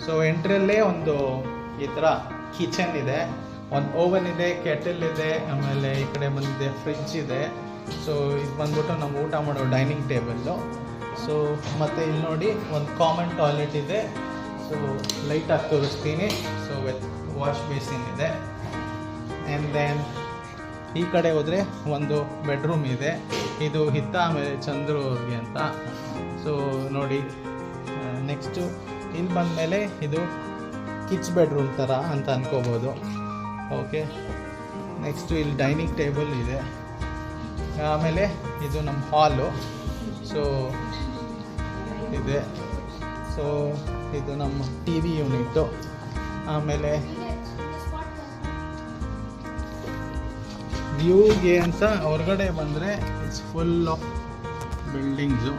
So ಎಂಟ್ರಲ್ಲೇ ಒಂದು ಈ ಥರ ಕಿಚನ್ ಇದೆ, ಒಂದು ಓವನ್ ಇದೆ, ಕೆಟಲ್ ಇದೆ, ಆಮೇಲೆ ಈ ಕಡೆ ಬಂದಿದೆ ಫ್ರಿಡ್ಜ್ ಇದೆ. ಸೊ ಇದು ಬಂದ್ಬಿಟ್ಟು ನಮ್ಮ ಊಟ ಮಾಡೋ ಡೈನಿಂಗ್ ಟೇಬಲ್ಲು. ಸೊ ಮತ್ತು ಇಲ್ಲಿ ನೋಡಿ ಒಂದು ಕಾಮನ್ ಟಾಯ್ಲೆಟ್ ಇದೆ. ಸೊ ಲೈಟಾಗಿ ತೋರಿಸ್ತೀನಿ. ಸೊ ವಿತ್ ವಾಶ್ ಬೇಸಿನ್ ಇದೆ. ಆ್ಯಂಡ್ ದೆನ್ ಈ ಕಡೆ ಹೋದರೆ ಒಂದು ಬೆಡ್ರೂಮ್ ಇದೆ. ಇದು ಹಿತ್ತ ಆಮೇಲೆ ಚಂದ್ರು ಅವ್ರಿಗೆ ಅಂತ. ಸೊ ನೋಡಿ, ನೆಕ್ಸ್ಟು ಇಲ್ಲಿ ಬಂದಮೇಲೆ ಇದು ಕಿಚ್ ಬೆಡ್ರೂಮ್ ಥರ ಅಂತ ಅನ್ಕೋಬೋದು. ಓಕೆ, ನೆಕ್ಸ್ಟು ಇಲ್ಲಿ ಡೈನಿಂಗ್ ಟೇಬಲ್ ಇದೆ. ಆಮೇಲೆ ಇದು ನಮ್ಮ ಹಾಲು ಸೊ ಇದೆ. ಸೊ ಇದು ನಮ್ಮ ಟಿ ವಿ ಯೂನಿಟ್ಟು. ಆಮೇಲೆ ವ್ಯೂಗೆ ಅಂತ ಹೊರಗಡೆ ಬಂದರೆ ಇಟ್ಸ್ ಫುಲ್ ಆಫ್ ಬಿಲ್ಡಿಂಗ್ಸು.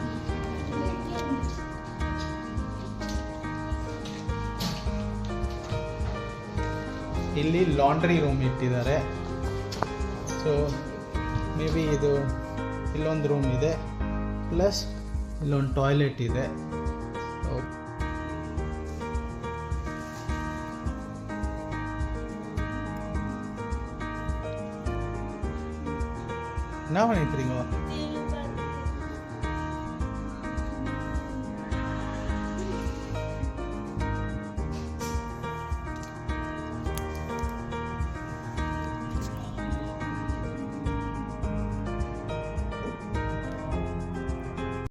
ಇಲ್ಲಿ ಲಾಂಡ್ರಿ ರೂಮ್ ಇಟ್ಟಿದ್ದಾರೆ. ಸೊ ಮೇ ಬಿ ಇದು ಇಲ್ಲೊಂದು ರೂಮ್ ಇದೆ, ಪ್ಲಸ್ ಇಲ್ಲೊಂದು ಟಾಯ್ಲೆಟ್ ಇದೆ. ನಾವು ಹೇಳ್ತೀರಿ